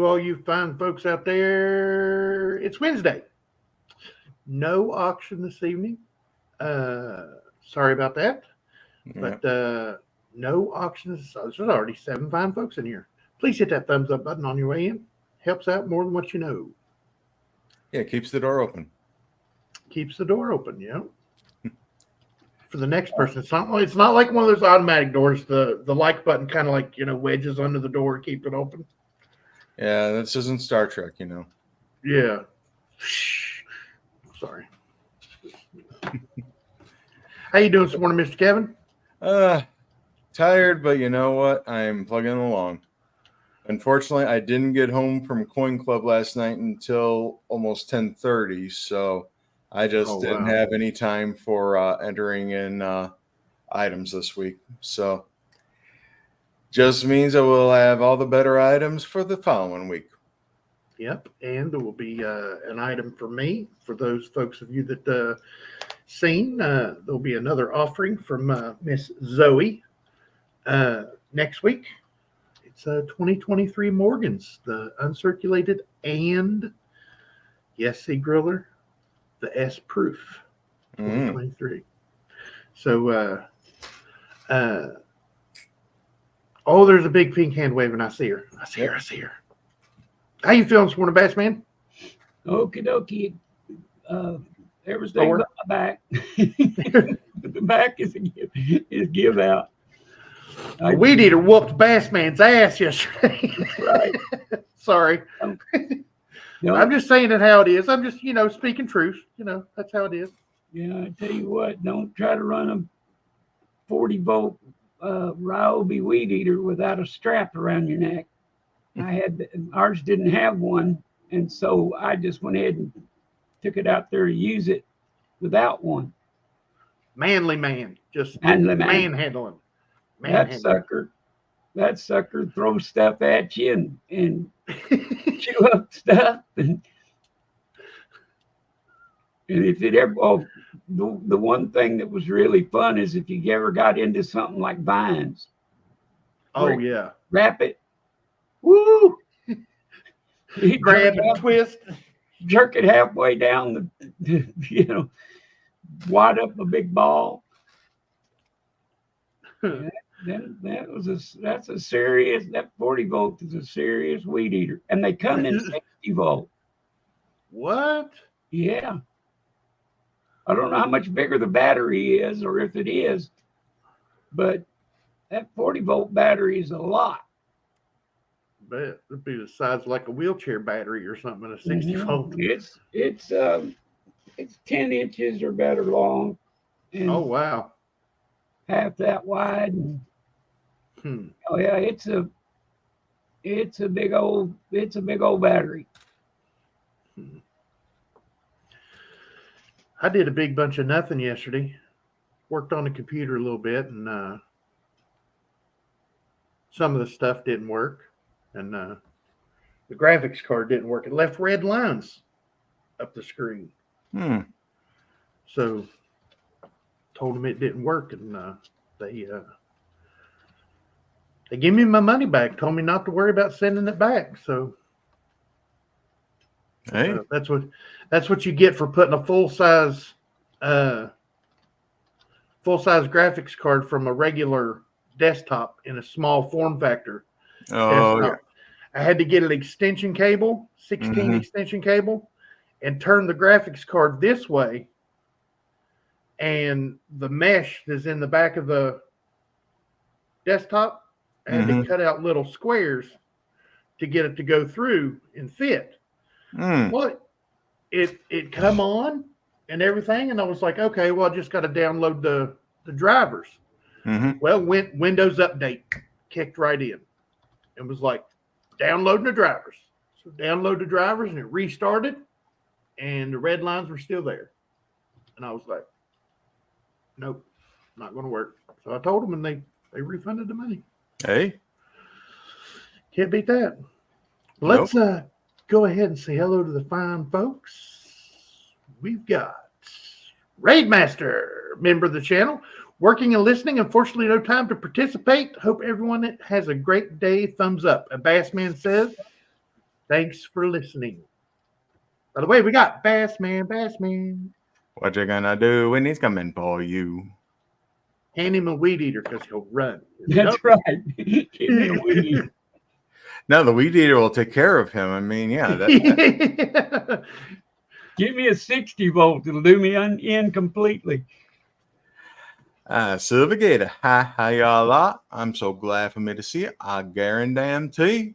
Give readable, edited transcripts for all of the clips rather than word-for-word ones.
all you fine folks out there. It's Wednesday. No auction this evening. Sorry about that. Yeah. But no auctions. There's already 7 fine folks in here. Please hit that thumbs up button on your way in. Helps out more than what you know. Yeah, keeps the door open. Keeps the door open, yeah. For the next person, it's not like one of those automatic doors. The like button kind of like, wedges under the door to keep it open. Yeah, this isn't Star Trek, Yeah. Sorry. How you doing this morning, Mr. Kevin? Tired, but you know what? I'm plugging along. Unfortunately, I didn't get home from Coin Club last night until almost 10:30, so I just didn't have any time for entering in items this week. So just means I will have all the better items for the following week. Yep, and there will be an item for me. For those folks of you that seen, there'll be another offering from Miss Zoey next week. It's 2023 Morgan's, the uncirculated and, yes, the griller, the S proof, 2023. So, there's a big pink hand waving. I see her. I see her. How you feeling this morning, Bassman? Okie dokie. Everything but my back. The back is give out. Weed Eater whooped Bassman's ass yesterday. Right. Sorry. I'm just saying it how it is. I'm just, speaking truth. That's how it is. Yeah, I tell you what, don't try to run a 40-volt Ryobi Weed Eater without a strap around your neck. Ours didn't have one, and so I just went ahead and took it out there to use it without one. Manly man, just manhandling. That sucker throws stuff at you and chew up stuff. And if it ever, the one thing that was really fun is if you ever got into something like vines. Oh, yeah. Wrap it. Woo! Grab and twist. Jerk it halfway down wad up a big ball. That's a serious, that 40 volt is a serious weed eater. And they come in 60 volt. What? Yeah. I don't know how much bigger the battery is or if it is, but that 40 volt battery is a lot. Bet it'd be the size of like a wheelchair battery or something. A 60 volt. It's 10 inches or better long. And oh wow! Half that wide. And, oh yeah, it's a big old battery. I did a big bunch of nothing yesterday. Worked on the computer a little bit, and some of the stuff didn't work. And the graphics card didn't work. It left red lines up the screen. So told them it didn't work, and they gave me my money back. Told me not to worry about sending it back. So hey, that's what you get for putting a full size graphics card from a regular desktop in a small form factor. Oh, yeah. I had to get an extension cable, 16 extension cable, and turn the graphics card this way. And the mesh that's in the back of the desktop, I had to cut out little squares to get it to go through and fit. What? It come on and everything, and I was like, okay, well, I just got to download the drivers. Well, Windows Update kicked right in. It was like downloading the drivers. So download the drivers, and it restarted, and the red lines were still there. And I was like, nope, not going to work. So I told them, and they refunded the money. Hey. Can't beat that. Let's go ahead and say hello to the fine folks. We've got Raidmaster, member of the channel, working and listening. Unfortunately, no time to participate. Hope everyone has a great day. Thumbs up. A Bassman says, Thanks for listening. By the way, we got Bassman. What you gonna do when he's coming for you? Hand him a weed eater because he'll run. That's right. Give me a weed. No, the weed eater will take care of him. I mean, yeah. That. Give me a 60 volt. It'll do me in completely. Silver Gator, hi y'all are. I'm so glad for me to see you. I guarantee.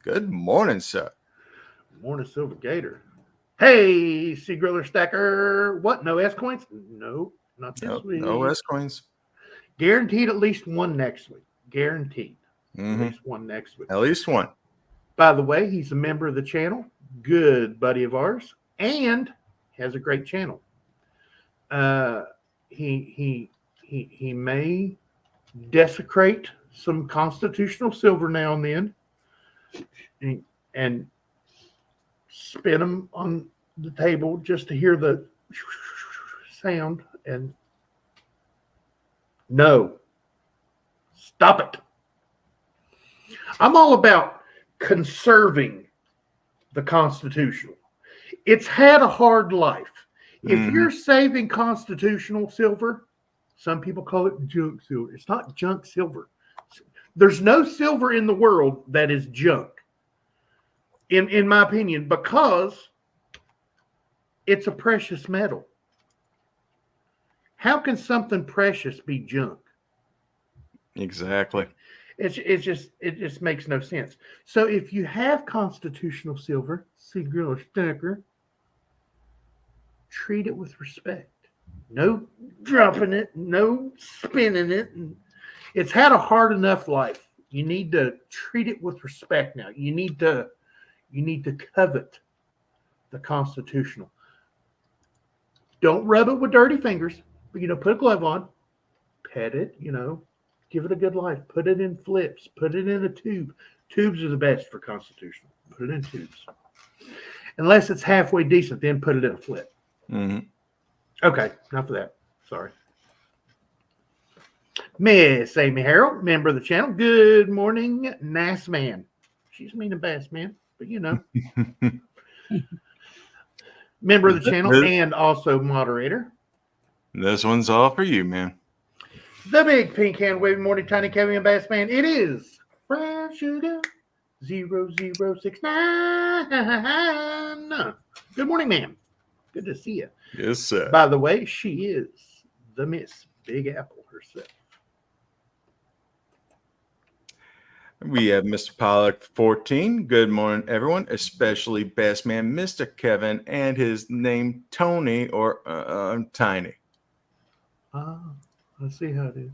Good morning, sir. Morning, Silver Gator. Hey, Sea Griller Stacker. What? No S coins? No, not this week. No S coins. Guaranteed at least one next week. Guaranteed. Mm-hmm. At least one next week. At least one. By the way, he's a member of the channel. Good buddy of ours. And has a great channel. He may desecrate some constitutional silver now and then and spin them on the table just to hear the sound. And no, stop it. I'm all about conserving the constitutional. It's had a hard life. If you're saving constitutional silver, some people call it junk silver. It's not junk silver. There's no silver in the world that is junk, in my opinion, because it's a precious metal. How can something precious be junk? Exactly. It just makes no sense. So if you have constitutional silver, Sea Griller Stacker, treat it with respect. No dropping it, no spinning it. It's had a hard enough life. You need to treat it with respect now. You need to covet the constitutional. Don't rub it with dirty fingers. But, put a glove on, pet it, give it a good life. Put it in flips. Put it in a tube. Tubes are the best for constitutional. Put it in tubes. Unless it's halfway decent, then put it in a flip. Mm-hmm. Okay, enough of that. Sorry. Miss Amy Harrell, member of the channel. Good morning, Nass Man. She's meaning Bass Man, but member of the channel and also moderator. This one's all for you, man. The big pink hand waving morning tiny Kevin and Bass Man. It is Brown Sugar 0069. Good morning, ma'am. Good to see you. Yes, sir. By the way, she is the Miss Big Apple herself. We have Mr. Pollock 14. Good morning, everyone, especially Bassman, Mr. Kevin, and his name Tony or Tiny. I see how it is.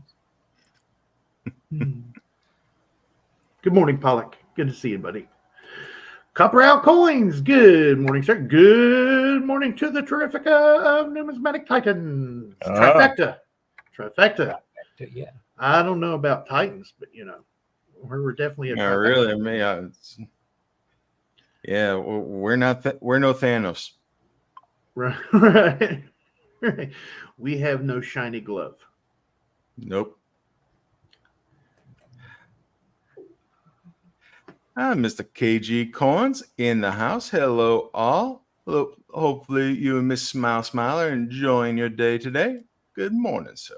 Good morning, Pollock. Good to see you, buddy. Copper Out Coins. Good morning, sir. Good morning to the Terrifica of Numismatic Titans. Trifecta. Yeah. I don't know about Titans, but we're definitely a trifecta. Really, we're no Thanos. Right. We have no shiny glove. Nope. Mr. KG Coins in the house. Hello, all. Hello. Hopefully, you and Miss Smile are enjoying your day today. Good morning, sir.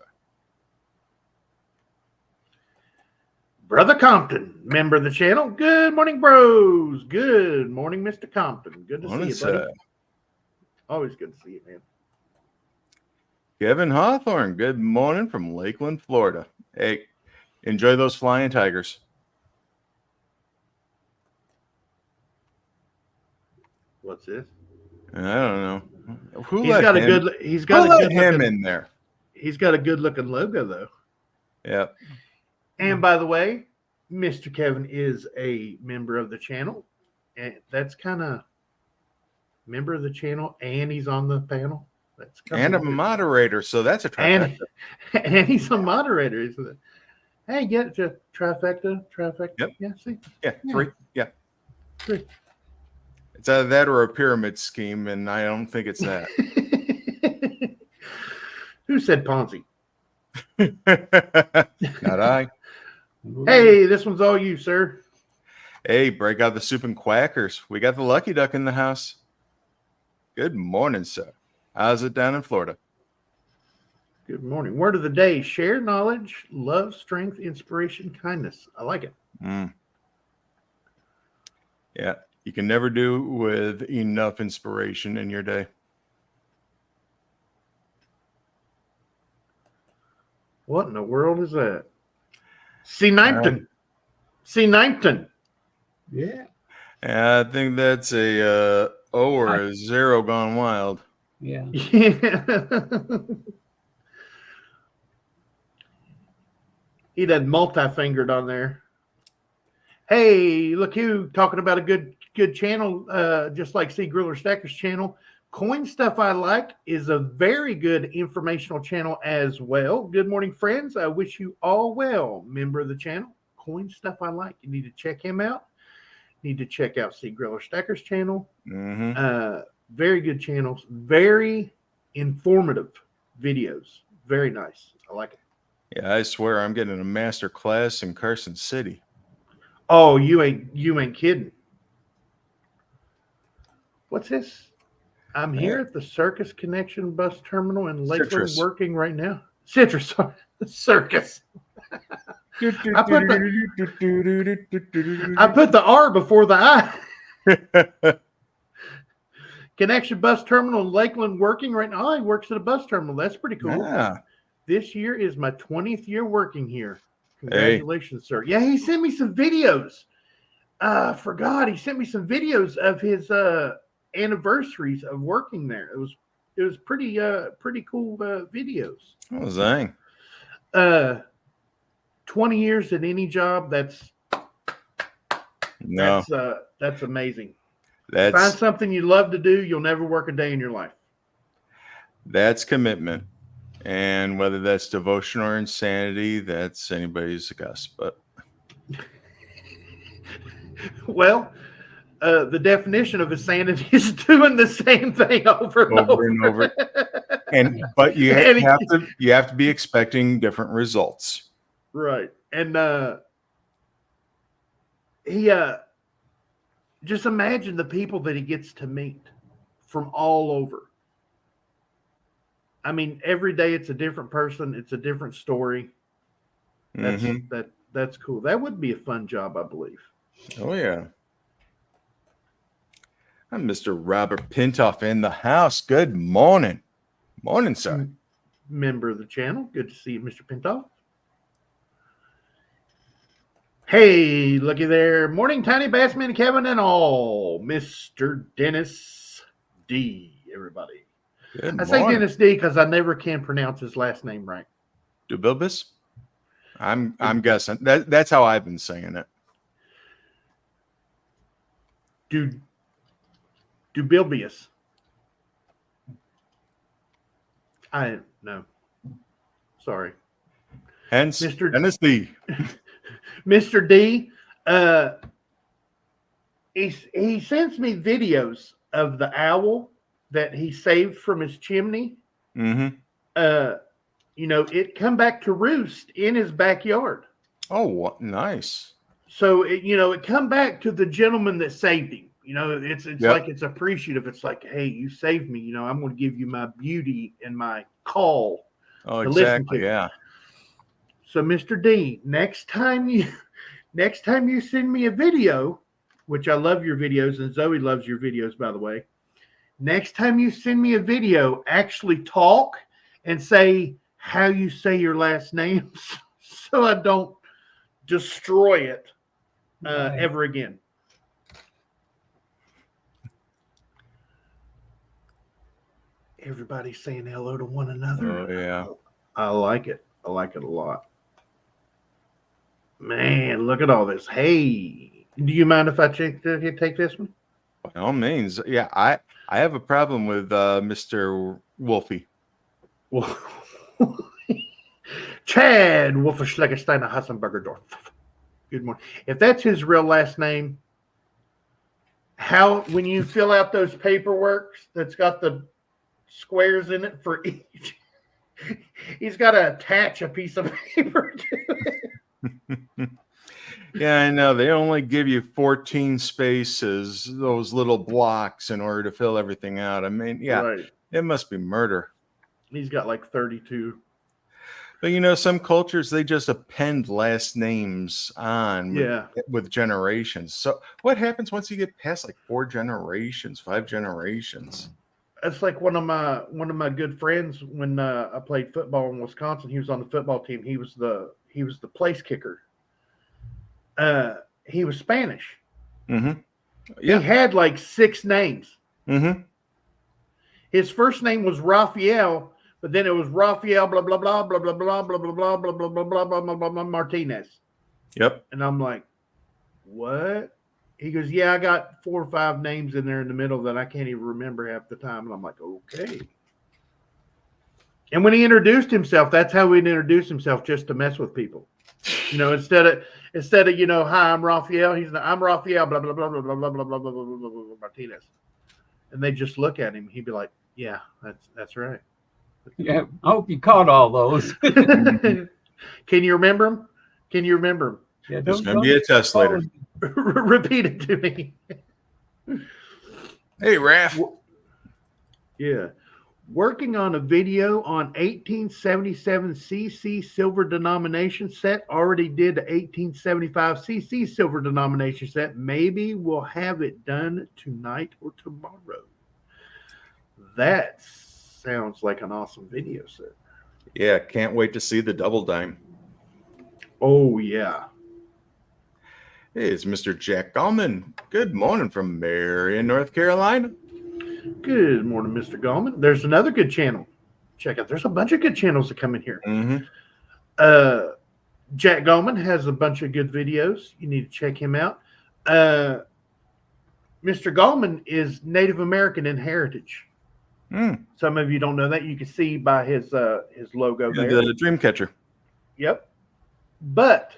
Brother Compton, member of the channel. Good morning, bros. Good morning, Mr. Compton. Good to see you, buddy. Always good to see you, man. Kevin Hawthorne, good morning from Lakeland, Florida. Hey, enjoy those flying tigers. What's this? I don't know. He's got him in there. He's got a good looking logo though. Yeah. And by the way, Mr. Kevin is a member of the channel. And that's kind of member of the channel and he's on the panel. That's and a moderator, so that's a trifecta. And he's a moderator. He's hey, get it to trifecta. Yep. Yeah, see? Yeah, three. Yeah. Three. It's either that or a pyramid scheme, and I don't think it's that. Who said Ponzi? Not I. Hey, this one's all you, sir. Hey, break out the soup and quackers. We got the Lucky Duck in the house. Good morning, sir. How's it down in Florida? Good morning. Word of the day: share knowledge, love, strength, inspiration, kindness. I like it. Yeah, you can never do with enough inspiration in your day. What in the world is that? C19. C19. Yeah. I think that's a O or a zero gone wild. Yeah. He done multi-fingered on there. Hey, look who talking about a good channel, just like C Griller Stacker's channel. Coin Stuff I Like is a very good informational channel as well. Good morning, friends. I wish you all well. Member of the channel, Coin Stuff I Like. You need to check him out. You need to check out C Griller Stacker's channel. Very good channels. Very informative videos. Very nice. I like it. Yeah, I swear I'm getting a master class in Carson City. Oh, you ain't kidding. What's this? I'm here at the Circus Connection bus terminal in Lakeland working right now. Citrus. Circus. I put the R before the I. Connection bus terminal in Lakeland working right now. Oh, he works at a bus terminal. That's pretty cool. Yeah. This year is my 20th year working here. Congratulations, sir. Yeah, he sent me some videos. I forgot. He sent me some videos of his anniversaries of working there. It was pretty cool videos. Oh, dang. 20 years at any job, that's amazing. Find something you love to do, you'll never work a day in your life. That's commitment. And whether that's devotion or insanity, that's anybody's guess. But well, the definition of insanity is doing the same thing over and over. But you have to be expecting different results. Right. And he just imagine the people that he gets to meet from all over. I mean, every day it's a different person, it's a different story. That's cool. That would be a fun job, I believe. Oh yeah. I'm Mr. Robert Pintoff in the house. Good morning. Morning, sir. Member of the channel. Good to see you, Mr. Pintoff. Hey, looky there. Morning, Tiny Bassman, Kevin, and all. Mr. Dennis D, everybody. I say Dennis D because I never can pronounce his last name right. Dubilbus? I'm guessing. That's how I've been saying it. Dubilbius. No. Sorry. Hence, Mr. Dennis D. Mr. D, he sends me videos of the owl that he saved from his chimney. It come back to roost in his backyard. Oh, nice. So it come back to the gentleman that saved him. It's like it's appreciative. It's like, hey, you saved me. I'm going to give you my beauty and my call. Oh, exactly. Yeah. So, Mr. D, next time you send me a video, which I love your videos, and Zoey loves your videos, by the way. Next time you send me a video, actually talk and say how you say your last name so I don't destroy it ever again. Everybody's saying hello to one another. Oh, yeah. I like it. I like it a lot. Man, look at all this. Hey, do you mind if I take this one? By all means. Yeah, I have a problem with Mr. Wolfie. Chad Wolferschlegersteiner Hassenbergerdorf. Good morning. If that's his real last name, when you fill out those paperwork that's got the squares in it for each, he's got to attach a piece of paper to it. Yeah, I know. They only give you 14 spaces, those little blocks, in order to fill everything out. I mean, yeah, Right. it must be murder. He's got like 32. But some cultures, they just append last names on with generations. So what happens once you get past like 4 generations, 5 generations? That's like one of my good friends when I played football in Wisconsin. He was on the football team. He was the place kicker. He was Spanish. Mm-hmm. Yeah. He had like 6 names. Mm-hmm. His first name was Raphael, but then it was Raphael blah blah blah blah blah blah blah blah blah blah blah blah blah blah blah blah Martinez. Yep. And I'm like, what? He goes, yeah, I got 4 or 5 names in there in the middle that I can't even remember half the time. And I'm like, okay. And when he introduced himself, that's how he'd introduce himself, just to mess with people. Instead of hi, I'm Raphael. I'm Raphael, blah blah blah blah blah blah blah blah blah blah blah Martinez. And they just look at him. He'd be like, yeah, that's right. Yeah, I hope you caught all those. Can you remember them? Yeah, there's going to be a test later. Repeat it to me. Hey, Raph. Yeah. Working on a video on 1877 CC silver denomination set. Already did the 1875 CC silver denomination set. Maybe we'll have it done tonight or tomorrow. That sounds like an awesome video set. Yeah, can't wait to see the double dime. Oh, yeah. Hey, it's Mr. Jack Gallman. Good morning from Marion, North Carolina. Good morning, Mr. Gallman. There's another good channel. Check out. There's a bunch of good channels that come in here. Mm-hmm. Jack Gallman has a bunch of good videos. You need to check him out. Mr. Gallman is Native American in heritage. Some of you don't know that. You can see by his logo there. The dream catcher. Yep. But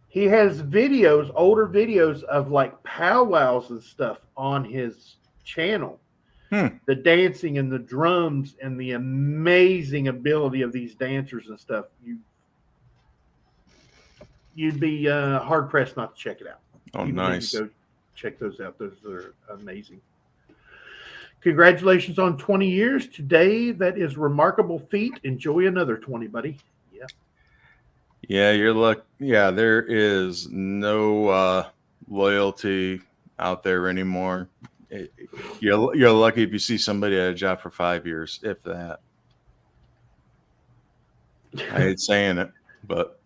he has videos, older videos of like powwows and stuff on his channel. The dancing and the drums and the amazing ability of these dancers and stuff. You'd be hard pressed not to check it out. Oh, nice. Go check those out. Those are amazing. Congratulations on 20 years today. That is remarkable feat. Enjoy another 20, buddy. Yeah. Yeah, you're lucky. Yeah, there is no loyalty out there anymore. You're lucky if you see somebody at a job for 5 years, if that. I hate saying it, but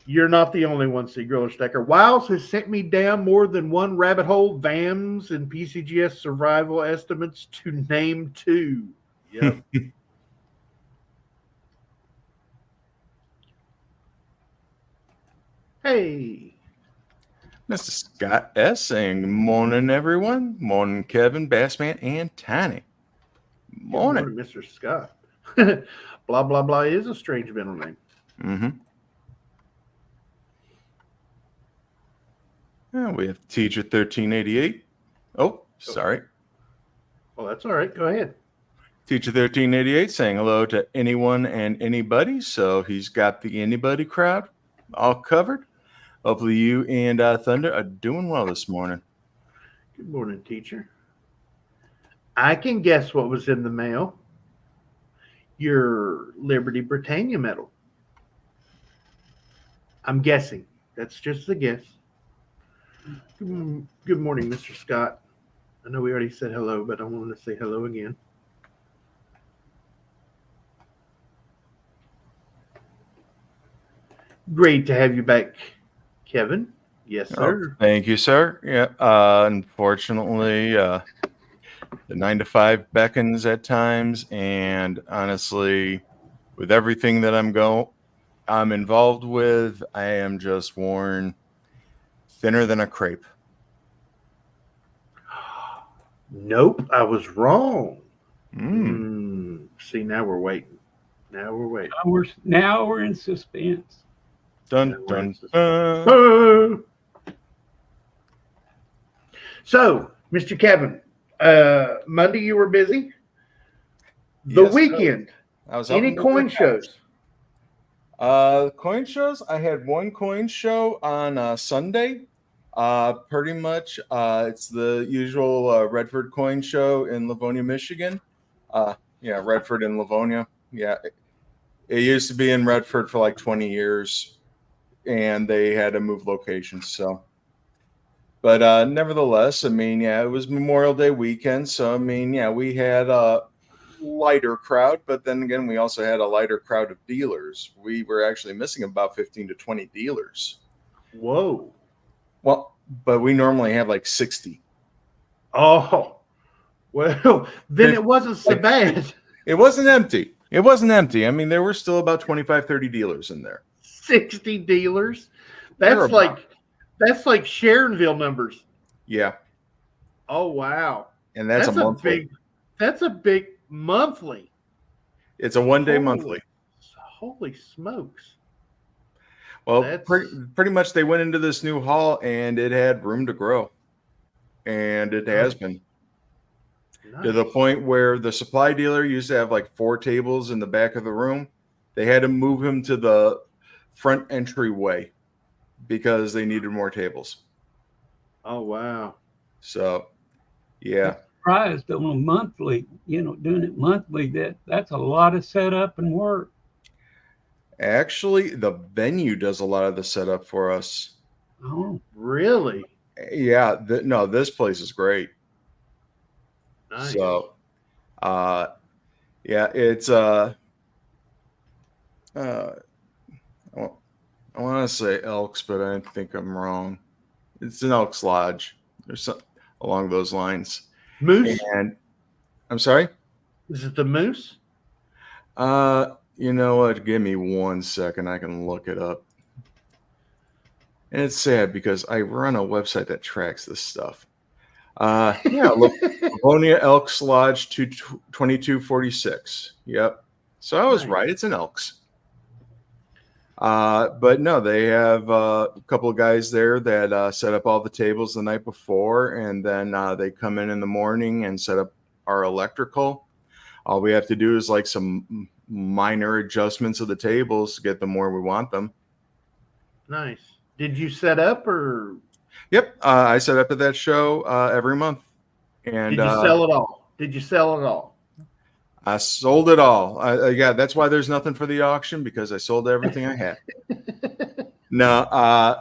you're not the only one, Seagriller Stecker. Wiles has sent me down more than one rabbit hole. VAMs and PCGS survival estimates to name 2. Yep. Hey. Mr. Scott S. saying, morning, everyone. Morning, Kevin, Bassman, and Tiny. Morning. Good morning, Mr. Scott. Blah, blah, blah is a strange middle name. Mm-hmm. Yeah, we have Teacher 1388. Oh, sorry. Well, that's all right. Go ahead. Teacher 1388 saying hello to anyone and anybody. So he's got the anybody crowd all covered. Hopefully you and Thunder are doing well this morning. Good morning, teacher. I can guess what was in the mail. Your Liberty Britannia medal. I'm guessing. That's just a guess. Good morning, Mr. Scott. I know we already said hello, but I wanted to say hello again. Great to have you back, Kevin. Yes, sir. Oh, thank you, sir. Yeah. Unfortunately, the 9 to 5 beckons at times, and honestly, with everything that I'm involved with, I am just worn thinner than a crepe. Nope, I was wrong. See, now we're waiting. Now we're in suspense. Dun, dun, dun. So, Mr. Kevin, Monday you were busy. The weekend, I was any coin shows? Coin shows. I had one coin show on Sunday. Pretty much, it's the usual Redford coin show in Livonia, Michigan. Yeah, Redford and Livonia. Yeah, it used to be in Redford for like 20 years, and they had to move locations. So, but nevertheless, I mean, yeah, it was Memorial Day weekend, so I mean, yeah, we had a lighter crowd, but then again, we also had a lighter crowd of dealers. We were actually missing about 15 to 20 dealers. Whoa. Well, but we normally have like 60. Oh, well, then it wasn't so bad. It wasn't empty. It wasn't empty. I mean, there were still about 25, 30 dealers in there. 60 dealers? That's like Sharonville numbers. Yeah. Oh, wow. And that's a monthly. That's a big monthly. It's a one-day monthly. Holy smokes. Well, pretty much they went into this new hall and it had room to grow. And it has been. Nice. To the point where the supply dealer used to have like 4 tables in the back of the room. They had to move him to the front entryway because they needed more tables. Oh, wow. So, yeah. I'm surprised on a monthly, doing it monthly, that's a lot of setup and work. Actually, the venue does a lot of the setup for us. Oh, really? Yeah. No, this place is great. Nice. So, yeah, it's I want to say Elks, but I think I'm wrong. It's an Elks Lodge. There's some along those lines. Moose? And I'm sorry? Is it the Moose? You know what? Give me 1 second. I can look it up. And it's sad because I run a website that tracks this stuff. Yeah, Livonia Elks Lodge 2246. Yep. So I was right. It's an Elks. But no, they have a couple of guys there that set up all the tables the night before, and then they come in the morning and set up our electrical. All we have to do is like some minor adjustments of the tables to get them where we want them. Nice. Did you set up or? Yep, I set up at that show every month. And did you sell it all? Did you sell it all? I sold it all. Yeah, that's why there's nothing for the auction, because I sold everything I had. No,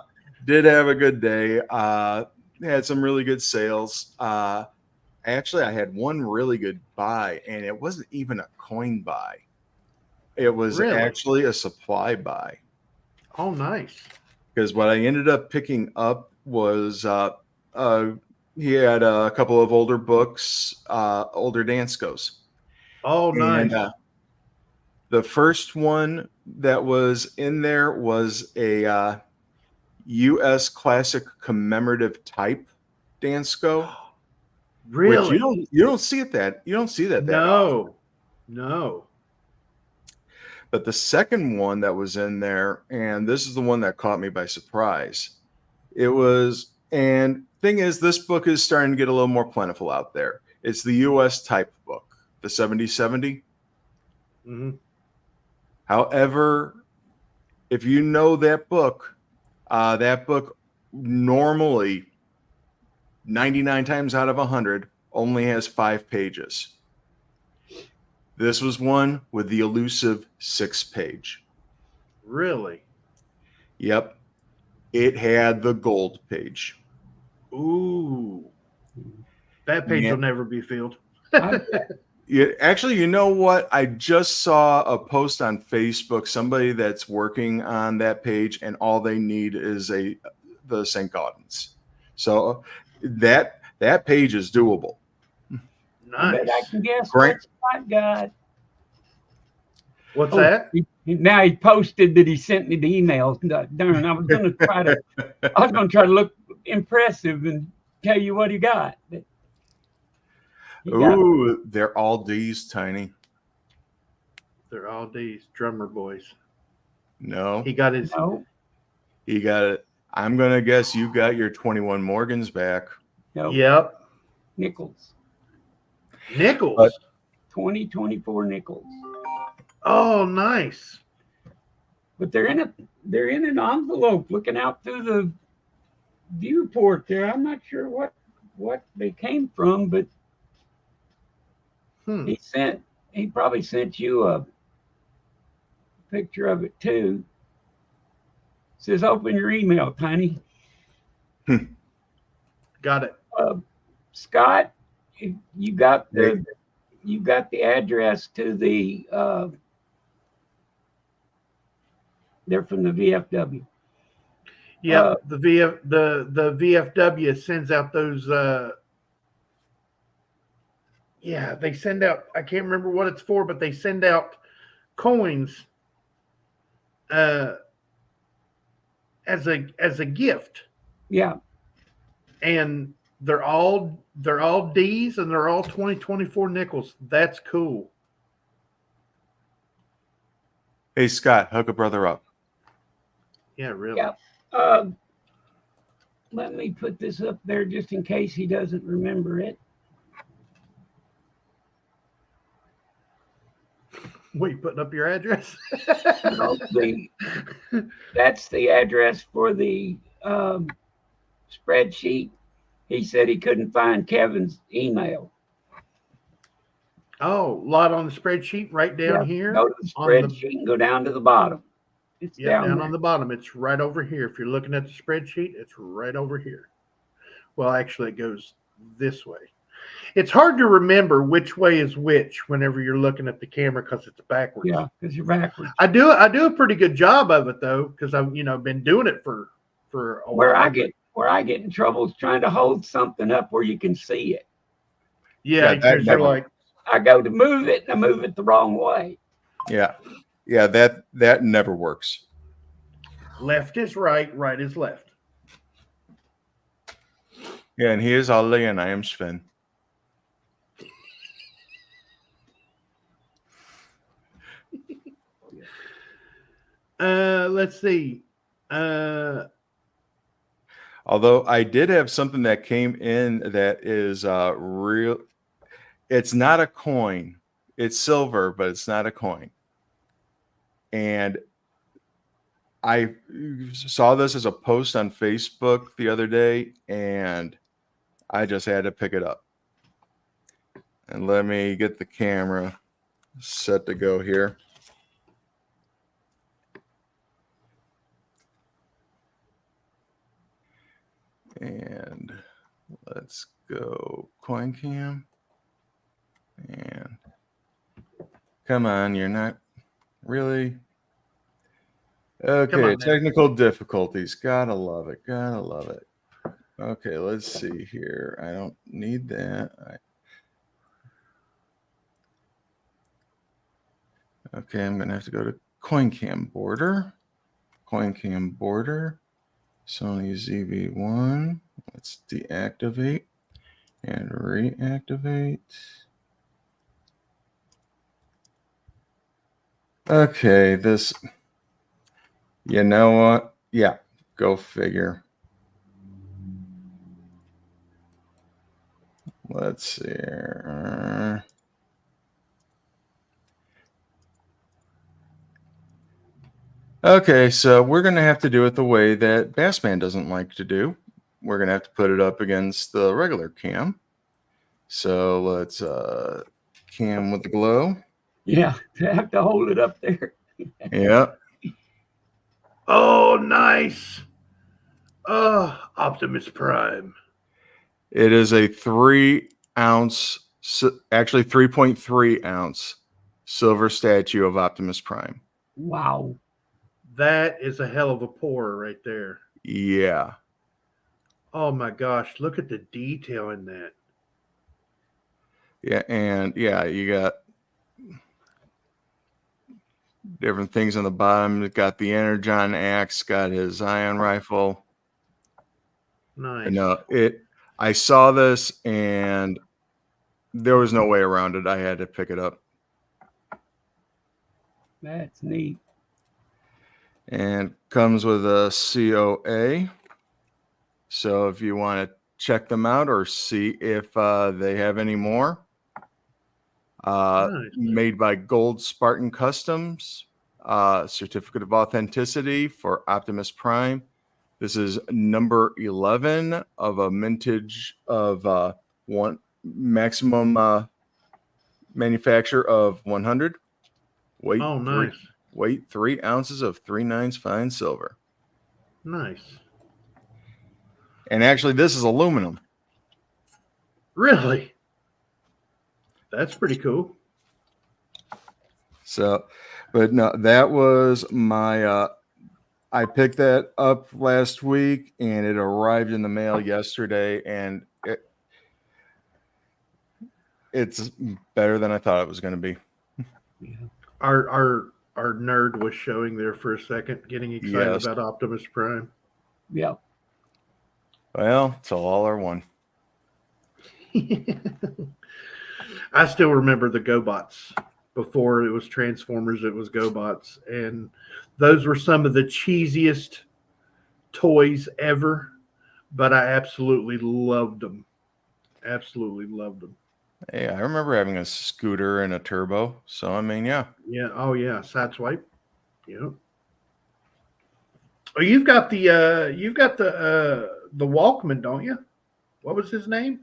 did have a good day. Had some really good sales. Actually, I had one really good buy, and it wasn't even a coin buy. It was actually a supply buy. Oh, nice. Because what I ended up picking up was he had a couple of older books, older Danskos. Oh, nice. And the first one that was in there was a U.S. Classic commemorative type Dansko. Really? Which you don't see it that you don't see that often. No. But the second one that was in there, and this is the one that caught me by surprise. It was, and thing is, this book is starting to get a little more plentiful out there. It's the U.S. type book, the 7070. Mm-hmm. However, if you know that book normally 99 times out of 100 only has 5 pages. This was one with the elusive 6-page. Really? Yep. It had the gold page. Ooh. That page will never be filled. Actually, you know what? I just saw a post on Facebook, somebody that's working on that page, and all they need is the St. Gaudens. So that page is doable. Nice. I can guess what Scott got. What's that? Now he posted that he sent me the emails. Darn, I was going to try to look impressive and tell you what he got. Ooh, they're all D's, Tiny. They're all D's. Drummer boys. No. He got his. No. He got it. I'm going to guess you got your 21 Morgans back. No. Yep. Nickels. 2024 nickels. Oh, nice. but they're in an envelope looking out through the viewport there. I'm not sure what they came from, but he probably sent you a picture of it too. It says open your email, Tiny. Got it. Scott, you got the address to the they're from the VFW. Yeah, the VFW sends out those. Yeah, they send out. I can't remember what it's for, but they send out coins as a gift. Yeah, and they're all D's and they're all 2024 nickels. That's cool. Hey Scott, hook a brother up. Yeah, really. Yeah. Let me put this up there just in case he doesn't remember it. What, you putting up your address? No, that's the address for the spreadsheet. He said he couldn't find Kevin's email. Oh, lot on the spreadsheet right down here. Go to the spreadsheet and go down to the bottom. It's down on the bottom. It's right over here. If you're looking at the spreadsheet, it's right over here. Well, actually, it goes this way. It's hard to remember which way is which whenever you're looking at the camera because it's backwards. Yeah, because you're backwards. I do a pretty good job of it though, because I've been doing it for a while. Where I get in trouble is trying to hold something up where you can see it. Yeah, because you're like, I go to move it and I move it the wrong way. Yeah, that never works. Left is right, right is left. Yeah, and he is Ali and I am Sven. Let's see. Although I did have something that came in that is real. It's not a coin. It's silver, but it's not a coin. And I saw this as a post on Facebook the other day, and I just had to pick it up. And let me get the camera set to go here. And let's go coin cam. And come on, you're not really. Okay, technical difficulties. Gotta love it. Gotta love it. Okay, let's see here. I don't need that. Okay, I'm gonna have to go to CoinCam border. CoinCam border. Sony ZV-1. Let's deactivate and reactivate. Okay, this. You know what? Yeah, go figure. Let's see here. Okay, so we're going to have to do it the way that Bassman doesn't like to do. We're going to have to put it up against the regular cam. So let's cam with the glow. Yeah, I have to hold it up there. Yeah. Oh, nice. Oh, Optimus Prime. It is a 3 ounce, actually 3.3 ounce silver statue of Optimus Prime. Wow. That is a hell of a pour right there. Yeah. Oh my gosh, look at the detail in that. Yeah, and yeah, you got different things on the bottom. It got the Energon axe, got his ion rifle. Nice. No, I saw this and there was no way around it. I had to pick it up. That's neat. And comes with a COA. So if you want to check them out or see if they have any more, Nice. made by Gold Spartan Customs. certificate of authenticity for Optimus Prime. This is number 11 of a mintage of one maximum manufacture of 100. Weight, oh, nice. Weight 3 ounces of 3/9 fine silver. Nice. And actually, this is aluminum. Really? That's pretty cool. So, but no, that was my. I picked that up last week, and it arrived in the mail yesterday, and it's better than I thought it was going to be. Yeah. Our nerd was showing there for a second, getting excited about Optimus Prime. Yeah. Well, it's all are one. I still remember the GoBots. Before it was Transformers, it was GoBots. And those were some of the cheesiest toys ever, but I absolutely loved them. Absolutely loved them. Hey, I remember having a scooter and a turbo. So, I mean, yeah. Yeah. Oh, yeah. Sideswipe. Yeah. Oh, you've got the Walkman, don't you? What was his name?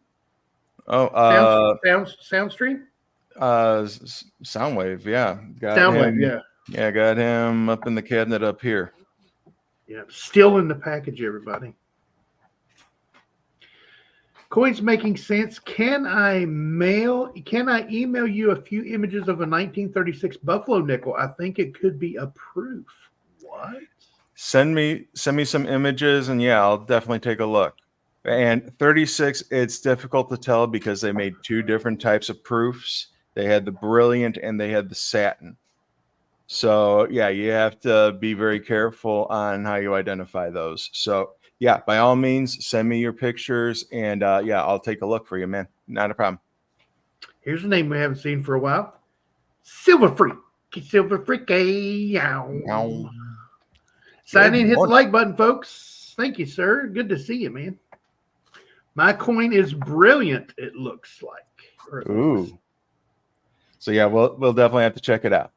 Oh, Soundstream? Soundwave, yeah. Soundwave, yeah. Yeah, got him up in the cabinet up here. Yeah, still in the package, everybody. Coins making sense. Can I email you a few images of a 1936 Buffalo nickel? I think it could be a proof. What? Send me some images, and yeah, I'll definitely take a look. And 36, it's difficult to tell because they made two different types of proofs. They had the brilliant and they had the satin. So yeah, you have to be very careful on how you identify those. So yeah, by all means, send me your pictures, and yeah, I'll take a look for you, man. Not a problem. Here's a name we haven't seen for a while. Silver Freak. Silver Freak. Ow. Sign in, hit the like button, folks. Thank you, sir. Good to see you, man. My coin is brilliant, it looks like. Ooh. So yeah, we'll definitely have to check it out.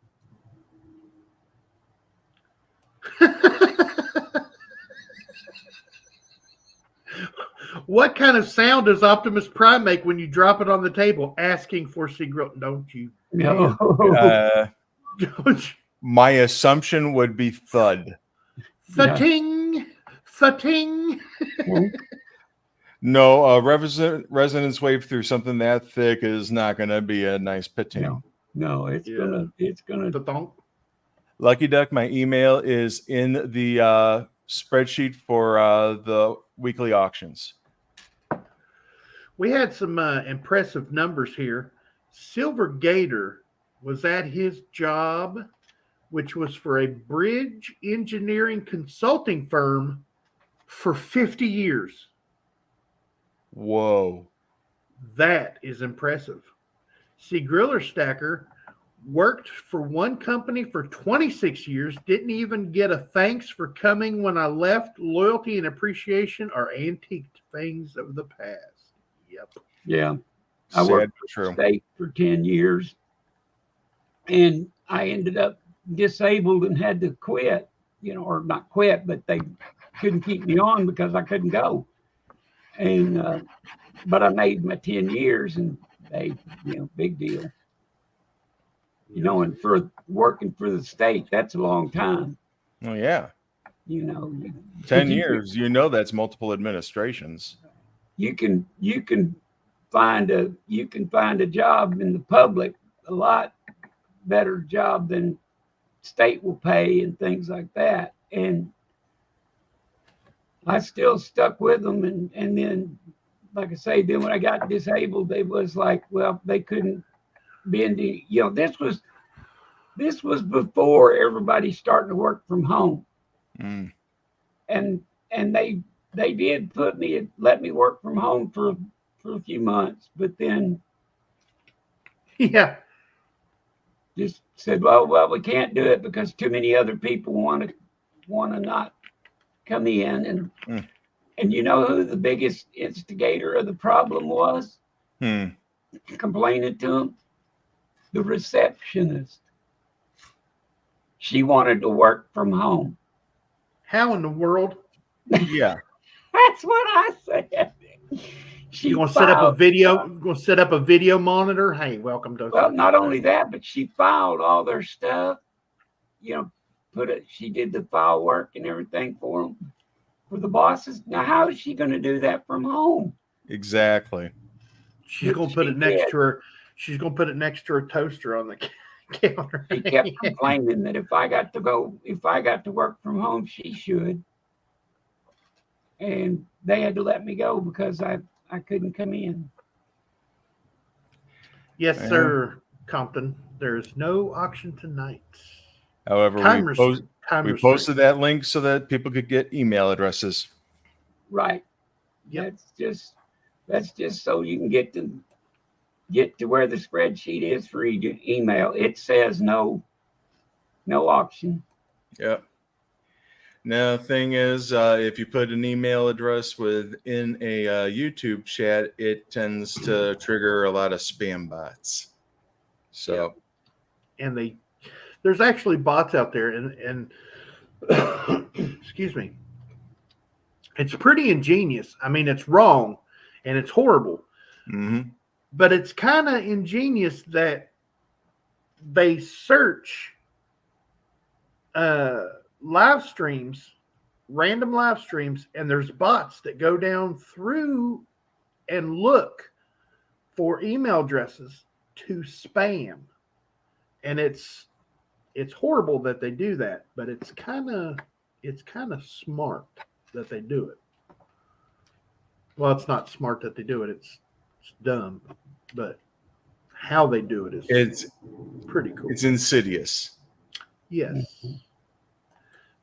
What kind of sound does Optimus Prime make when you drop it on the table? Asking for cigarette. Don't you? No. My assumption would be thud. Thuting. Thuting. No, resonance wave through something that thick is not going to be a nice pating. No, it's gonna. Lucky Duck, my email is in the spreadsheet for the weekly auctions. We had some impressive numbers here. Silver Gator was at his job, which was for a bridge engineering consulting firm for 50 years. Whoa. That is impressive. See, Griller Stacker worked for one company for 26 years, didn't even get a thanks for coming when I left. Loyalty and appreciation are antiqued things of the past. Yep. Yeah. I worked for the state for 10 years, and I ended up disabled and had to quit, or not quit, but they couldn't keep me on because I couldn't go. And, but I made my 10 years, and they, big deal. And for working for the state, that's a long time. Oh, yeah. 10 years, that's multiple administrations. You can find a job in the public, a lot better job than state will pay and things like that. And I still stuck with them. And then, like I say, then when I got disabled, it was like, well, they couldn't bend the, this was before everybody starting to work from home. Mm. And they did let me work from home for a few months, but then just said, well, we can't do it because too many other people want to not come in. And you know who the biggest instigator of the problem was? Complaining to him? The receptionist. She wanted to work from home. How in the world? Yeah. That's what I said. You gonna set up a video? Gonna set up a video monitor? Hey, welcome to. Well, not only that, but she filed all their stuff. She did the file work and everything for them, for the bosses. Now, how is she going to do that from home? Exactly. She's gonna put it next to her. She's gonna put it next to her toaster on the counter. She kept complaining that if I got to work from home, she should. And they had to let me go because I couldn't come in. Yes, sir, Compton. There's no auction tonight. However, we posted that link so that people could get email addresses. Right. Yep. That's just so you can get to where the spreadsheet is for email. It says no auction. Yep. Now, the thing is, if you put an email address within a YouTube chat, it tends to trigger a lot of spam bots. So, and there's actually bots out there, and excuse me, it's pretty ingenious. I mean, it's wrong and it's horrible, but it's kind of ingenious that they search live streams, random live streams, and there's bots that go down through and look for email addresses to spam. And it's horrible that they do that, but it's kind of smart that they do it. Well, it's not smart that they do it. It's dumb, but how they do it is pretty cool. It's insidious. Yes.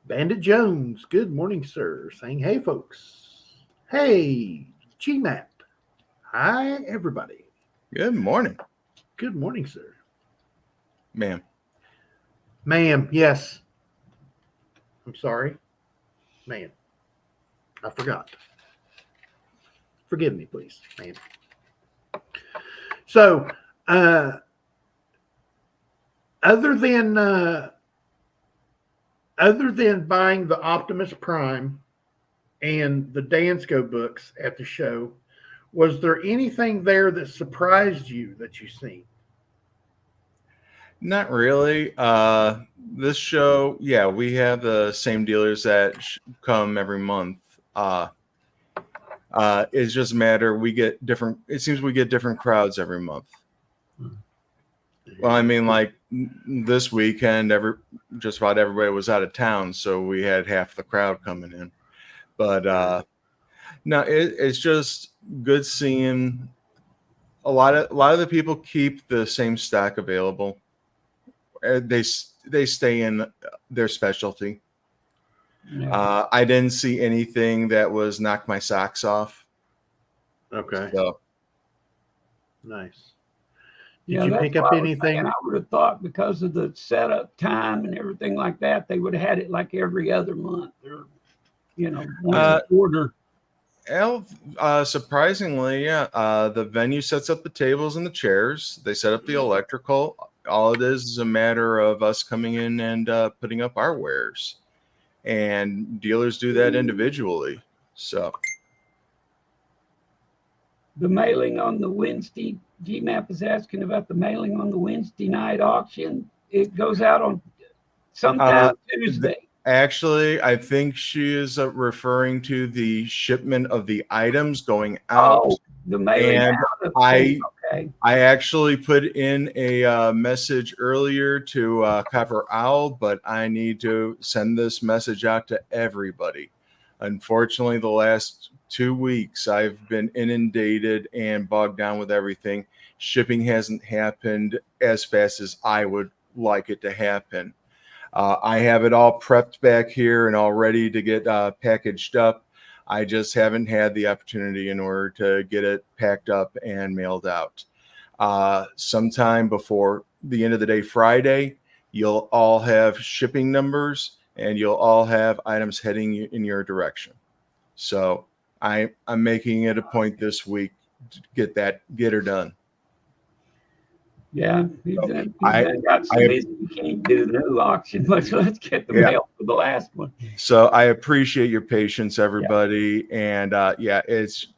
Bandit Jones, good morning, sir. Saying, hey, folks. Hey, GMAT. Hi, everybody. Good morning. Good morning, sir. Ma'am, yes. I'm sorry. Ma'am. I forgot. Forgive me, please, ma'am. So, other than buying the Optimus Prime and the Dansco books at the show, was there anything there that surprised you that you've seen? not really. This show, yeah, we have the same dealers that come every month. It's just a matter it seems we get different crowds every month. Well, I mean, like this weekend, just about everybody was out of town, so we had half the crowd coming in. But no, it's just good seeing a lot of the people keep the same stock available. They stay in their specialty. Yeah. I didn't see anything that was knock my socks off. Okay. So nice. Did you pick up anything? I would have thought because of the setup time and everything like that, they would have had it like every other month or, once a quarter. Surprisingly, yeah. The venue sets up the tables and the chairs. They set up the electrical. All it is a matter of us coming in and putting up our wares. And dealers do that individually. So the mailing on the Wednesday, GMAP is asking about the mailing on the Wednesday night auction. It goes out on sometime Tuesday. Actually, I think she is referring to the shipment of the items going out. Oh, the mailing and out. I actually put in a message earlier to Copper Owl, but I need to send this message out to everybody. Unfortunately, the last 2 weeks, I've been inundated and bogged down with everything. Shipping hasn't happened as fast as I would like it to happen. I have it all prepped back here and all ready to get packaged up. I just haven't had the opportunity in order to get it packed up and mailed out. Sometime before the end of the day, Friday, you'll all have shipping numbers and you'll all have items heading in your direction. So I'm making it a point this week to get her done. Yeah, he's got some reason you can't do the new auction, but let's get the mail for the last one. So I appreciate your patience, everybody, and it's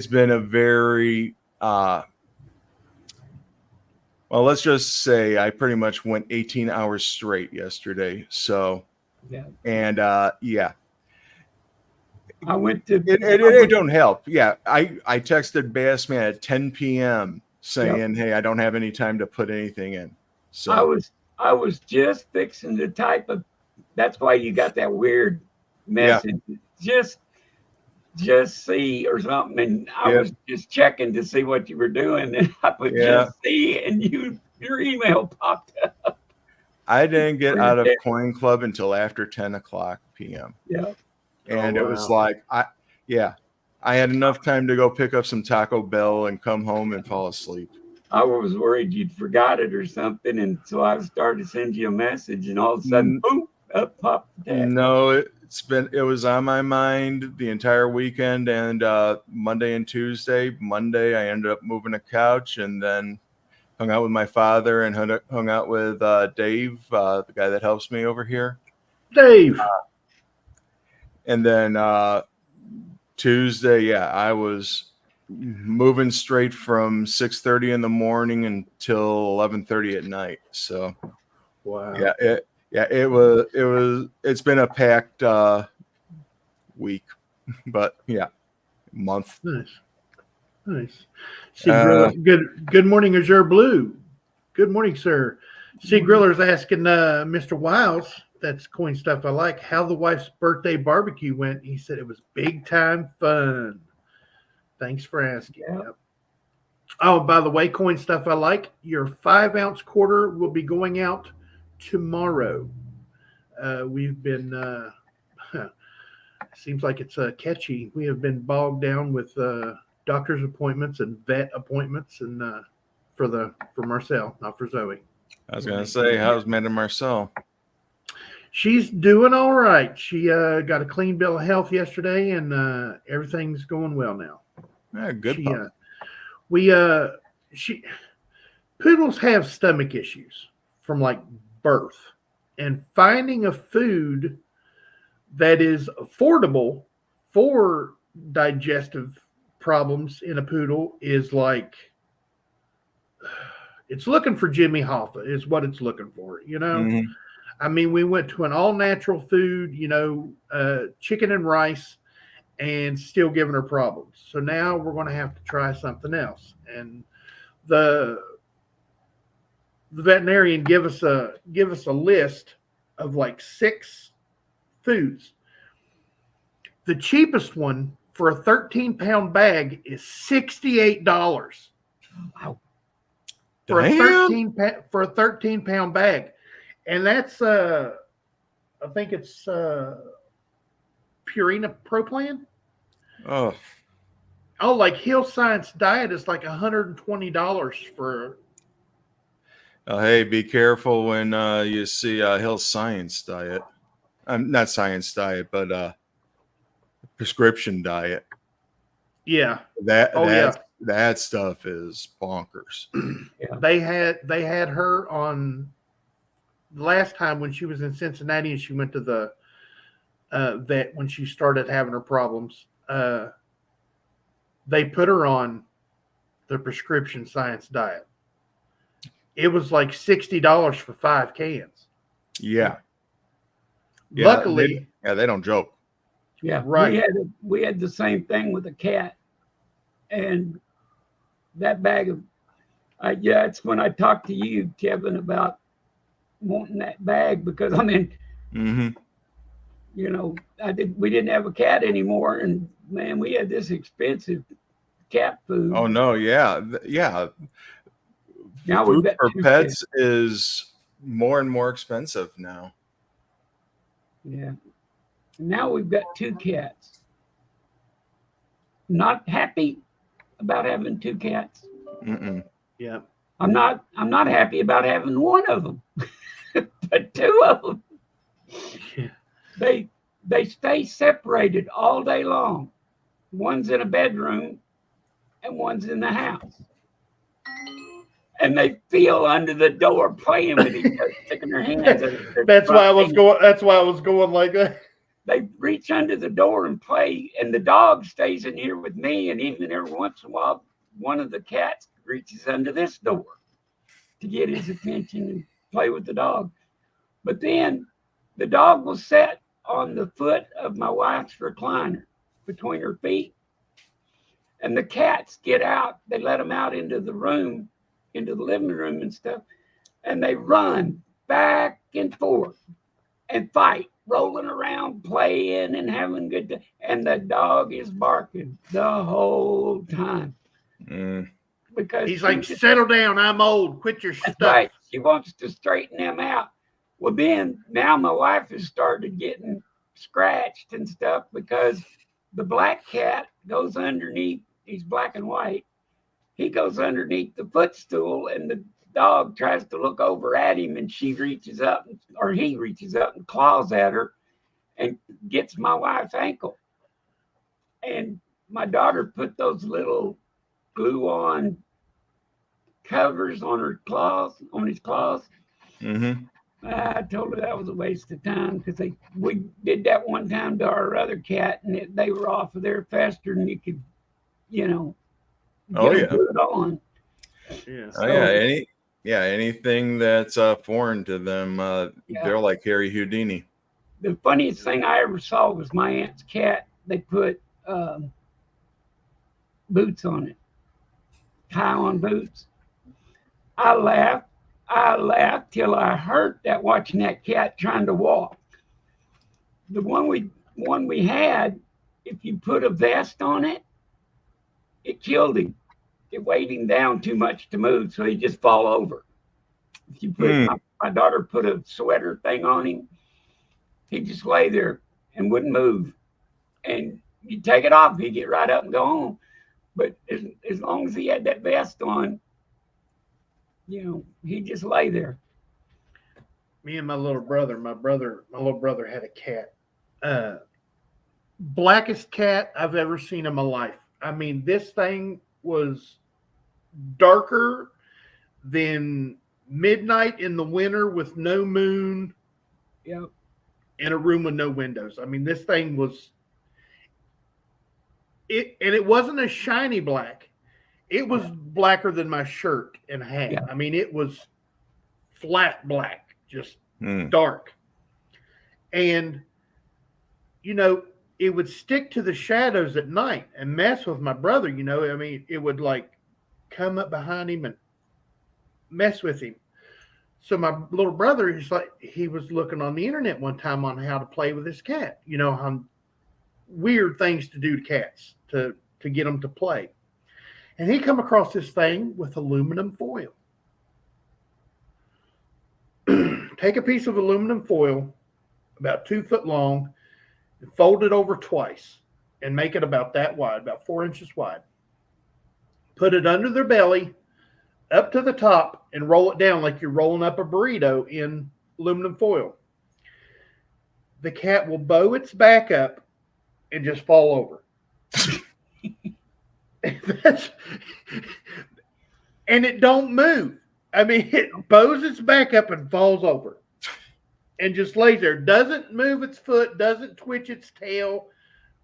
been a very well, let's just say I pretty much went 18 hours straight yesterday. So and I went to it don't help. I texted Bassman at 10 p.m. saying, hey, I don't have any time to put anything in. So I was just fixing to type that's why you got that weird message. Just see or something, and I was just checking to see what you were doing, and I put just see, and your email popped up. I didn't get out of Coin Club until after 10 o'clock p.m. And it was like I had enough time to go pick up some Taco Bell and come home and fall asleep. I was worried you'd forgot it or something, and so I started to send you a message, and all of a sudden, boom, up popped the text. No, it was on my mind the entire weekend, and Monday and Tuesday. Monday, I ended up moving a couch, and then hung out with my father and hung out with Dave, the guy that helps me over here. Dave. And then Tuesday, I was moving straight from 6:30 in the morning until 11:30 at night. So, wow. It's been a packed week, but month. Nice. Good morning, Azure Blue. Good morning, sir. See, Griller's asking Mr. Wiles, that's Coin Stuff I Like, how the wife's birthday barbecue went. He said it was big time fun. Thanks for asking. Yep. Oh, by the way, Coin Stuff I Like, your 5-ounce quarter will be going out tomorrow. We've been, seems like it's catchy. We have been bogged down with doctor's appointments and vet appointments, and for Marcel, not for Zoey. I was gonna say, how's Madame Marcel? She's doing all right. She got a clean bill of health yesterday, and everything's going well now. Yeah, good. Poodles have stomach issues from like birth, and finding a food that is affordable for digestive problems in a poodle is like, it's looking for Jimmy Hoffa is what it's looking for, Mm-hmm. I mean, we went to an all natural food, chicken and rice, and still giving her problems. So now we're going to have to try something else. And the veterinarian give us a list of like 6 foods. The cheapest one for a 13-pound bag is $68. Wow. For a 13-pound bag. And that's I think it's Purina Pro Plan. Oh, like Hill Science Diet is like $120 for. Hey, be careful when you see Hill Science Diet. Not Science Diet, but prescription diet. Yeah. That stuff is bonkers. Yeah. They had her on the last time when she was in Cincinnati, and she went to the vet when she started having her problems. They put her on the prescription science diet. It was like $60 for 5 cans. Yeah. Luckily, they don't joke. Yeah, right. We had the same thing with a cat, and that bag of, it's when I talked to you, Kevin, about wanting that bag, because I mean, mm-hmm. We didn't have a cat anymore, and man, we had this expensive cat food. Oh no, yeah. Now food for pets is more and more expensive now. Yeah. Now we've got 2 cats. Not happy about having 2 cats. Mm-mm. Yeah. I'm not happy about having one of them, but 2 of them. Yeah. They stay separated all day long. One's in a bedroom and one's in the house. and they feel under the door playing with each other, sticking their hands. That's why I was going like that. They reach under the door and play, and the dog stays in here with me. And even every once in a while, one of the cats reaches under this door to get his attention and play with the dog. But then the dog will sit on the foot of my wife's recliner between her feet. And the cats get out. They let them out into the room, into the living room and stuff. And they run back and forth and fight, rolling around, playing and having a good time. And the dog is barking the whole time. Because he's like, settle down. I'm old. Quit your stuff. Right. She wants to straighten them out. Well, then now my wife has started getting scratched and stuff because the black cat goes underneath. He's black and white. He goes underneath the footstool, and the dog tries to look over at him, and she reaches up, or he reaches up and claws at her and gets my wife's ankle. And my daughter put those little glue-on covers on her claws, on his claws. Mm-hmm. I told her that was a waste of time because we did that one time to our other cat, and they were off of there faster than you could, get them put on. Yeah. So, anything that's foreign to them, they're like Harry Houdini. The funniest thing I ever saw was my aunt's cat. They put boots on it, tie-on boots. I laughed till I hurt that watching that cat trying to walk. The one we had, if you put a vest on it, it killed him. It weighed him down too much to move, so he'd just fall over. If you put my daughter put a sweater thing on him, he'd just lay there and wouldn't move. And you take it off, he'd get right up and go on. But as long as he had that vest on, he'd just lay there. Me and my little brother had a cat. Blackest cat I've ever seen in my life. I mean, this thing was darker than midnight in the winter with no moon. Yep. In a room with no windows. I mean, this thing was it, and it wasn't a shiny black. It was blacker than my shirt and hat. Yeah. I mean, it was flat black, just dark. And, it would stick to the shadows at night and mess with my brother, I mean, it would like come up behind him and mess with him. So my little brother, he was looking on the internet one time on how to play with his cat, how weird things to do to cats to get them to play. And he come across this thing with aluminum foil. Take a piece of aluminum foil, about 2 foot long, and fold it over twice and make it about that wide, about 4 inches wide. Put it under their belly, up to the top, and roll it down like you're rolling up a burrito in aluminum foil. The cat will bow its back up and just fall over. And it don't move. I mean, it bows its back up and falls over and just lays there. Doesn't move its foot, doesn't twitch its tail,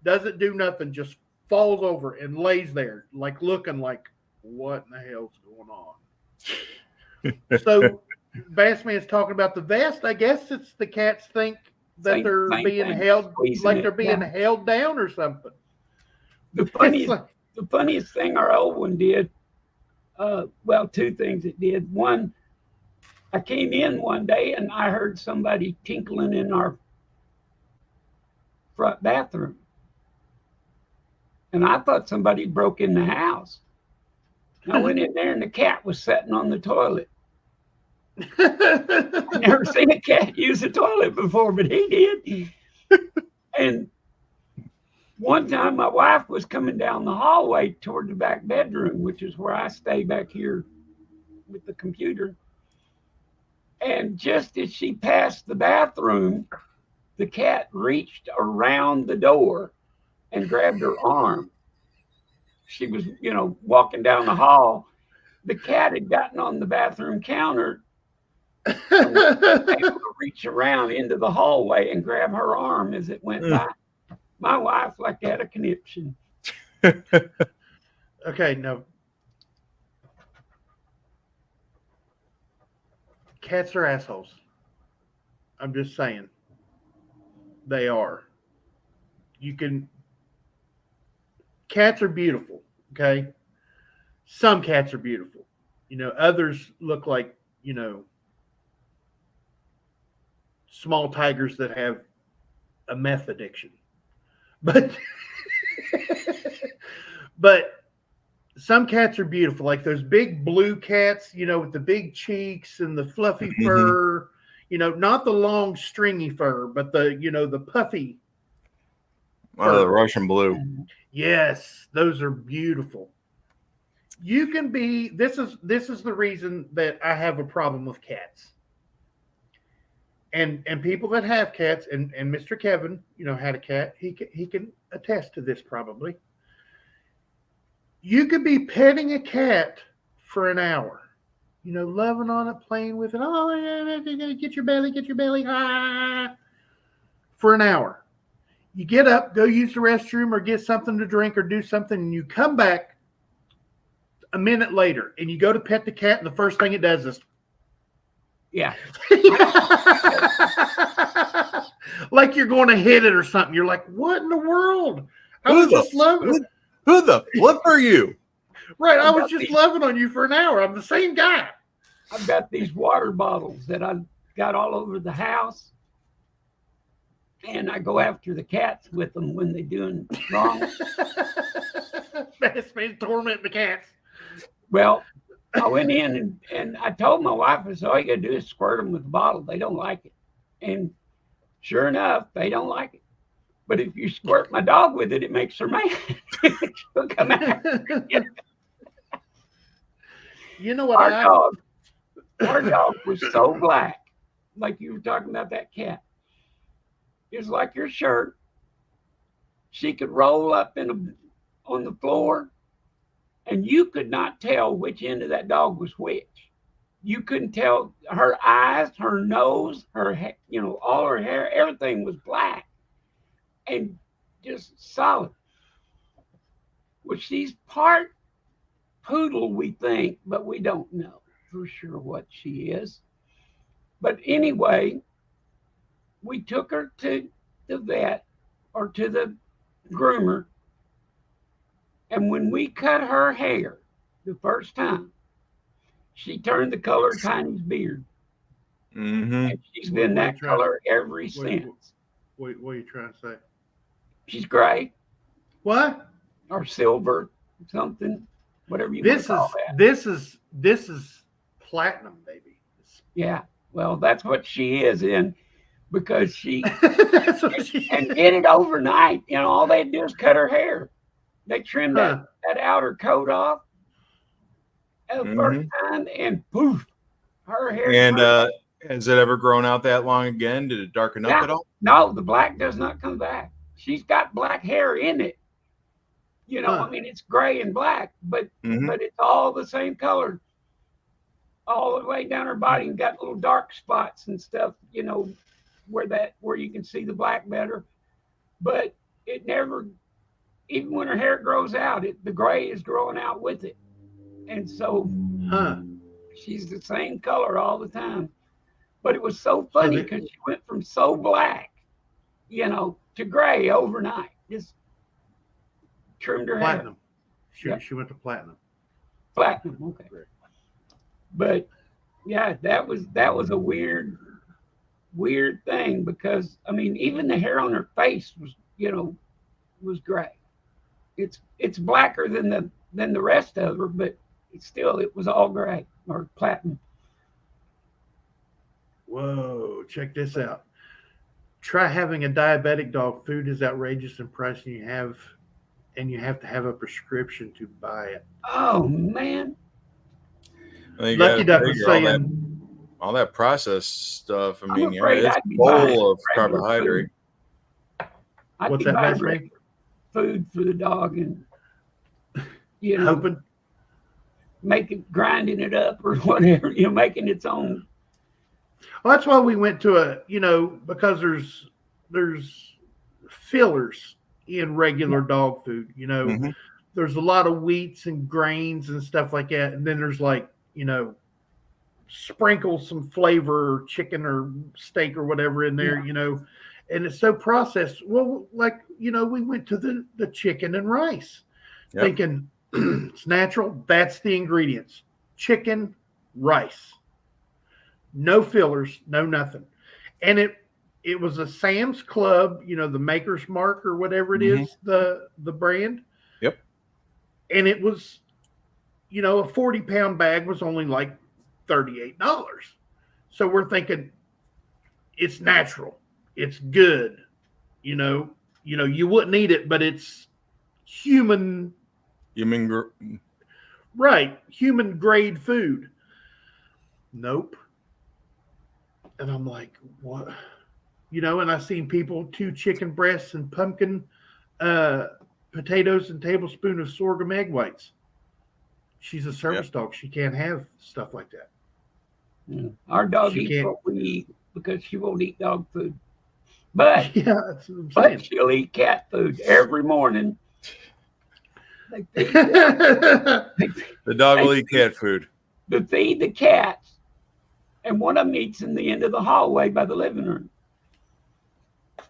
doesn't do nothing, just falls over and lays there, like looking like, what in the hell's going on? So Bassman's talking about the vest. I guess it's the cats think that they're being held, like they're being held down or something. The funniest thing our old one did, 2 things it did. One, I came in one day and I heard somebody tinkling in our front bathroom. And I thought somebody broke in the house. I went in there and the cat was sitting on the toilet. I've never seen a cat use a toilet before, but he did. And one time my wife was coming down the hallway toward the back bedroom, which is where I stay back here with the computer. And just as she passed the bathroom, the cat reached around the door and grabbed her arm. She was, walking down the hall, the cat had gotten on the bathroom counter and was able to reach around into the hallway and grab her arm as it went by. My wife like had a conniption. Okay, no. Cats are assholes. I'm just saying. They are. Cats are beautiful, okay? Some cats are beautiful. Others look like, small tigers that have a meth addiction. But but some cats are beautiful, like those big blue cats, with the big cheeks and the fluffy fur, not the long stringy fur, but the puffy fur. The Russian blue. Yes, those are beautiful. You can be this is the reason that I have a problem with cats. And people that have cats, and Mr. Kevin, had a cat. He can attest to this probably. You could be petting a cat for an hour, loving on it, playing with it. Oh, yeah, get your belly, for an hour. You get up, go use the restroom or get something to drink or do something, and you come back a minute later, and you go to pet the cat, and the first thing it does is, yeah. Like you're going to hit it or something. You're like, what in the world? I was just loving. Who the flip are you? Right, I was just loving on you for an hour. I'm the same guy. I've got these water bottles that I've got all over the house, and I go after the cats with them when they're doing wrong. Best man torment the cats. Well, I went in and I told my wife, I said, all you got to do is squirt them with the bottle. They don't like it. And sure enough, they don't like it. But if you squirt my dog with it, it makes her mad. She'll come out. You know what? Our dog was so black, like you were talking about that cat. It was like your shirt. She could roll up on the floor, and you could not tell which end of that dog was which. You couldn't tell her eyes, her nose, her, all her hair, everything was black and just solid. Well, she's part poodle, we think, but we don't know for sure what she is. But anyway, we took her to the vet or to the groomer. And when we cut her hair the first time, she turned the color of Tiny's beard. And she's been that color ever since. What are you trying to say? She's gray. What? Or silver, something, whatever you want to call that. This is platinum, baby. Yeah. Well, that's what she is in, because she that's what and did it overnight. All they do is cut her hair. They trimmed that outer coat off the first time, and poof, her hair. And has it ever grown out that long again? Did it darken up at all? No, the black does not come back. She's got black hair in it. I mean, it's gray and black, but it's all the same color all the way down her body, and got little dark spots and stuff, where you can see the black better. But it never, even when her hair grows out, the gray is growing out with it. And so she's the same color all the time. But it was so funny because she went from so black, to gray overnight. Just trimmed her platinum. hair. She went to platinum. Platinum, okay. But yeah, that was a weird thing, because I mean, even the hair on her face was gray. It's blacker than the rest of her, but it was all gray or platinum. Whoa, check this out. Try having a diabetic dog. Food is outrageous in price, and you have to have a prescription to buy it. Oh man. Lucky Duck was saying all that processed stuff. I mean, it's full of carbohydrate. What's that, Master? Food for the dog, and hoping. grinding it up or whatever, making its own. Well, that's why we went to because there's fillers in regular dog food. There's a lot of wheats and grains and stuff like that, and then there's sprinkle some flavor or chicken or steak or whatever in there, and it's so processed. Well, we went to the chicken and rice, thinking it's natural. That's the ingredients: chicken, rice. No fillers, no nothing. And it was a Sam's Club, the Maker's Mark or whatever it is, the brand. Yep. And it was, a 40-pound bag was only like $38. So we're thinking it's natural. It's good. You wouldn't eat it, but it's human grade food. Nope. And I'm like, what? And I seen people 2 chicken breasts and pumpkin potatoes and tablespoon of sorghum egg whites. She's a service dog. She can't have stuff like that. Yeah. Our dog eats what we eat because she won't eat dog food. But, but she'll eat cat food every morning. The dog will eat cat food. To feed the cats. And one of them eats in the end of the hallway by the living room.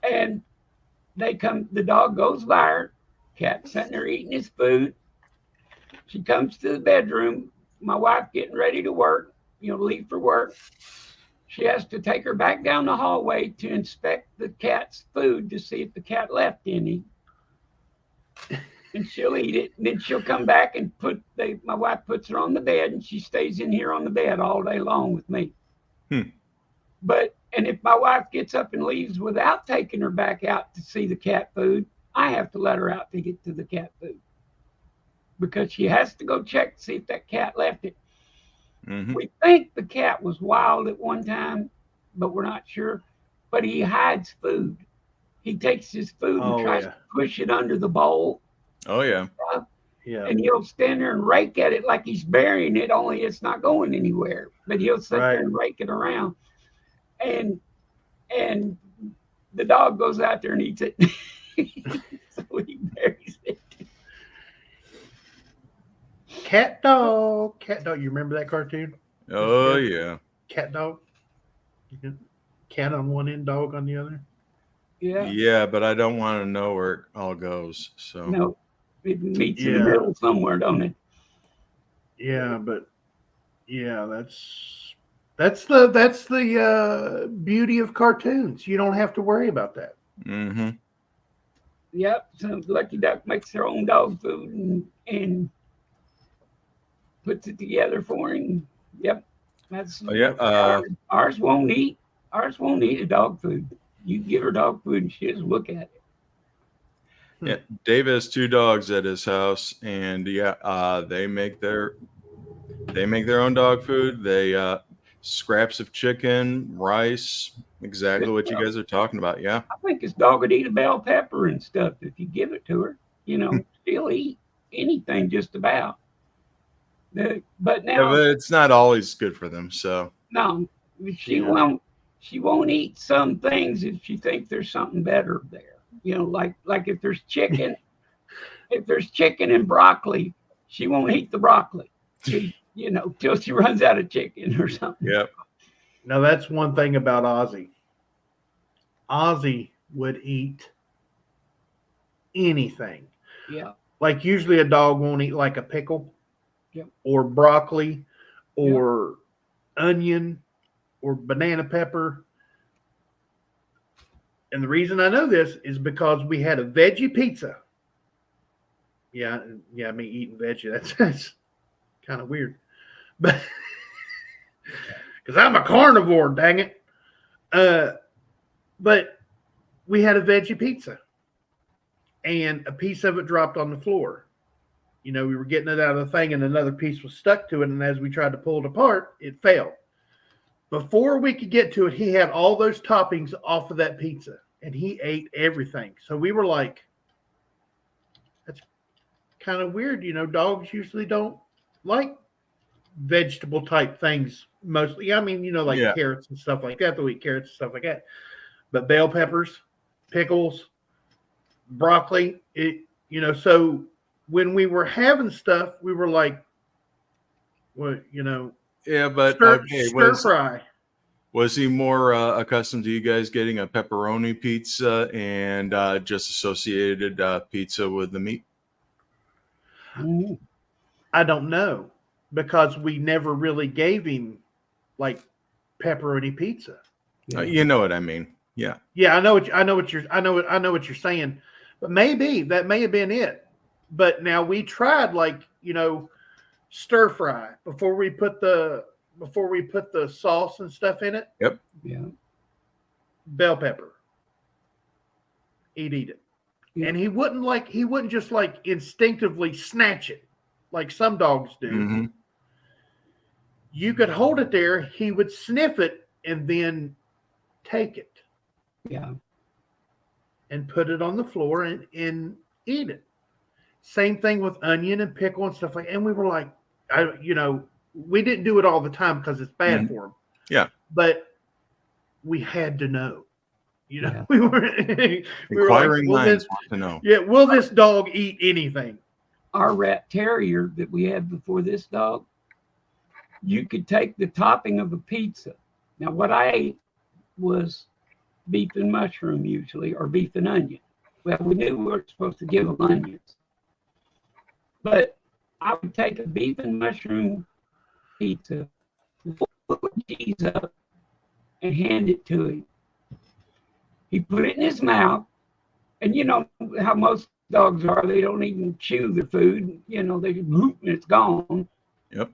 And the dog goes by her. Cat's sitting there eating his food. She comes to the bedroom. My wife getting ready to work, leave for work. She has to take her back down the hallway to inspect the cat's food to see if the cat left any. And she'll eat it. And then she'll come back and my wife puts her on the bed, and she stays in here on the bed all day long with me. And if my wife gets up and leaves without taking her back out to see the cat food, I have to let her out to get to the cat food. Because she has to go check to see if that cat left it. We think the cat was wild at one time, but we're not sure. But he hides food. He takes his food and tries to push it under the bowl. Oh, yeah. And he'll stand there and rake at it like he's burying it, only it's not going anywhere. But he'll sit there and rake it around. And the dog goes out there and eats it. So he buries it. Cat dog. You remember that cartoon? Oh, yeah. Cat dog. Cat on one end, dog on the other. Yeah. Yeah, but I don't want to know where it all goes. So no, it meets in the middle somewhere, don't it? Yeah, but that's the beauty of cartoons. You don't have to worry about that. Yep. So Lucky Duck makes her own dog food and puts it together for him. Yep. That's ours won't eat a dog food. You give her dog food and she just look at it. Yeah, Dave has 2 dogs at his house, and they make their own dog food. They scraps of chicken, rice, exactly what you guys are talking about. Yeah, I think his dog would eat a bell pepper and stuff if you give it to her. She'll eat anything just about. But now, but it's not always good for them. So no, she won't eat some things if she thinks there's something better there. Like if there's chicken, and broccoli, she won't eat the broccoli. Till she runs out of chicken or something. Yep. Now that's one thing about Ozzy. Ozzy would eat anything. Yeah. Like usually a dog won't eat like a pickle, or broccoli, or onion, or banana pepper. And the reason I know this is because we had a veggie pizza. Yeah, me eating veggie, that's kind of weird. But because I'm a carnivore, dang it. But we had a veggie pizza, and a piece of it dropped on the floor. We were getting it out of the thing, and another piece was stuck to it, and as we tried to pull it apart, it fell. Before we could get to it, he had all those toppings off of that pizza, and he ate everything. So we were like, that's kind of weird. Dogs usually don't like vegetable type things mostly. I mean, like Yeah. carrots and stuff like that. They'll eat carrots and stuff like that. But bell peppers, pickles, broccoli, so when we were having stuff, we were like, well, Yeah, but stir fry. Was he more accustomed to you guys getting a pepperoni pizza and just associated pizza with the meat? I don't know, because we never really gave him like pepperoni pizza. You know what I mean? Yeah. Yeah, I know what you're saying, but maybe that may have been it. But now we tried stir fry before we put the sauce and stuff in it. Yep. Yeah. Bell pepper. He'd eat it. Yeah. And he wouldn't just instinctively snatch it like some dogs do. Mm-hmm. You could hold it there, he would sniff it and then take it. Yeah. And put it on the floor and eat it. Same thing with onion and pickle and stuff and we were like, we didn't do it all the time because it's bad for him. Yeah. But we had to know. Yeah. we were inquiring minds want to know. Yeah, will this dog eat anything? Our rat terrier that we had before this dog, you could take the topping of a pizza. Now, what I ate was beef and mushroom usually, or beef and onion. Well, we knew we weren't supposed to give them onions. But I would take a beef and mushroom pizza, put cheese up, and hand it to him. He put it in his mouth, and you know how most dogs are. They don't even chew their food. They just boop, and it's gone. Yep.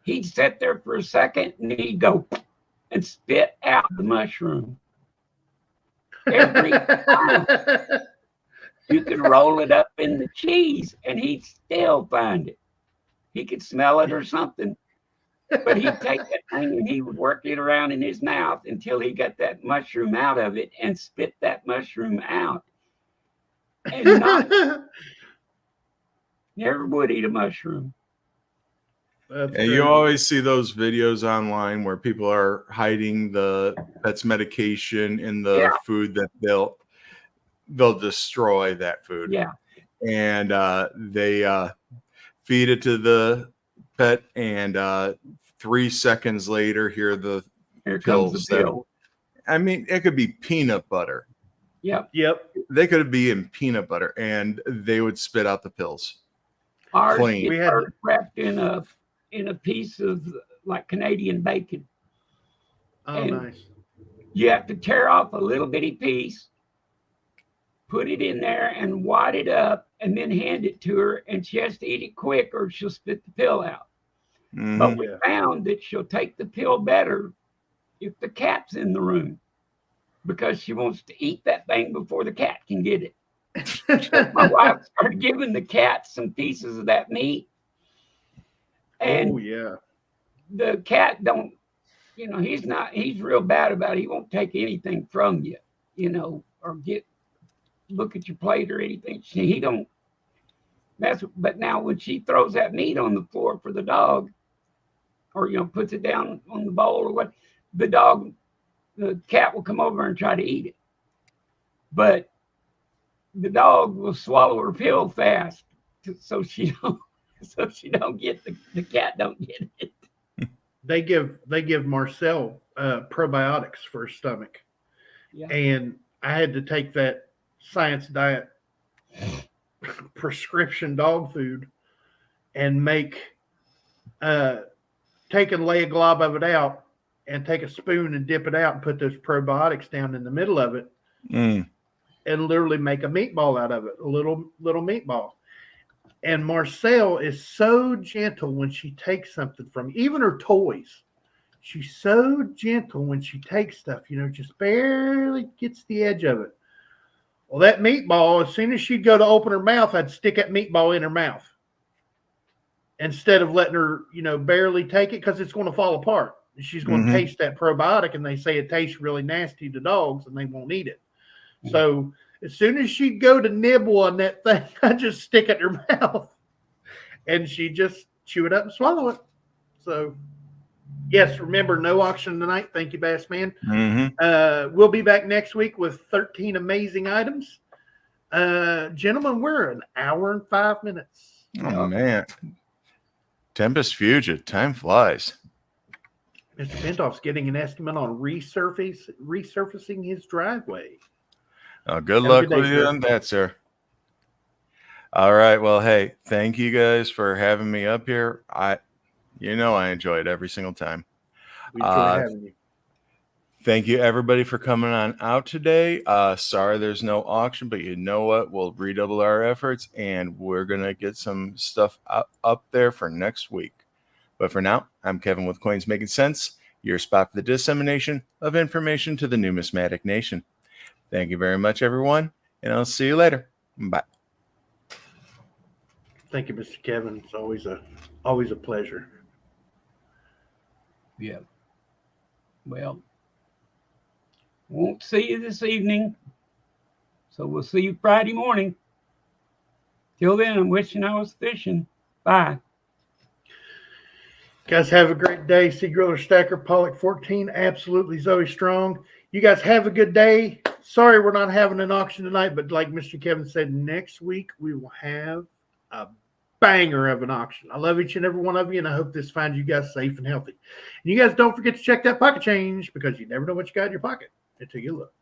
He'd sit there for a second, and he'd go and spit out the mushroom. Every time. You could roll it up in the cheese, and he'd still find it. He could smell it or something. But he'd take that thing and he would work it around in his mouth until he got that mushroom out of it and spit that mushroom out. And never would eat a mushroom. And you always see those videos online where people are hiding the pet's medication in the food that they'll destroy that food. Yeah. And they feed it to the pet, and 3 seconds later, here comes the pill. I mean, it could be peanut butter. Yep. They could be in peanut butter, and they would spit out the pills. Ours clean. We had wrapped in a piece of like Canadian bacon. Oh, and nice. You have to tear off a little bitty piece, put it in there and wad it up, and then hand it to her, and she has to eat it quick or she'll spit the pill out. Mm-hmm. But we found that she'll take the pill better if the cat's in the room, because she wants to eat that thing before the cat can get it. So my wife started giving the cat some pieces of that meat. And the cat don't, he's real bad about it. He won't take anything from you, or look at your plate or anything. He don't mess. But now when she throws that meat on the floor for the dog, or puts it down on the bowl or what, the cat will come over and try to eat it. But the dog will swallow her pill fast, so she don't get the cat don't get it. They give Marcel probiotics for his stomach, and I had to take that Science Diet prescription dog food and take and lay a glob of it out and take a spoon and dip it out and put those probiotics down in the middle of it and literally make a meatball out of it, a little meatball. And Marcel is so gentle when she takes something from, even her toys. She's so gentle when she takes stuff, just barely gets the edge of it. Well, that meatball, as soon as she'd go to open her mouth, I'd stick that meatball in her mouth instead of letting her, barely take it, because it's going to fall apart. She's going to taste that probiotic, and they say it tastes really nasty to dogs, and they won't eat it. So as soon as she'd go to nibble on that thing, I just stick it in her mouth, and she just chew it up and swallow it. So, yes, remember, no auction tonight. Thank you, Bass Man. Mm-hmm. We'll be back next week with 13 amazing items. Gentlemen, we're an hour and 5 minutes. Oh, man. Tempest Fugit. Time flies. Mr. Pintoff's getting an estimate on resurfacing his driveway. Good luck with you on that, sir. All right. Well, hey, thank you guys for having me up here. I enjoy it every single time. We enjoy having you. Thank you, everybody, for coming on out today. Sorry there's no auction, but you know what? We'll redouble our efforts, and we're going to get some stuff up there for next week. But for now, I'm Kevin with Coins Making Sense, your spot for the dissemination of information to the numismatic nation. Thank you very much, everyone, and I'll see you later. Bye. Thank you, Mr. Kevin. It's always a pleasure. Yeah. Well, won't see you this evening, so we'll see you Friday morning. Till then, I'm wishing I was fishing. Bye. Guys, have a great day. Sea Griller Stacker, Pollock 14, absolutely Zoey Strong. You guys have a good day. Sorry we're not having an auction tonight, but like Mr. Kevin said, next week we will have a banger of an auction. I love each and every one of you, and I hope this finds you guys safe and healthy. And you guys don't forget to check that pocket change, because you never know what you got in your pocket until you look.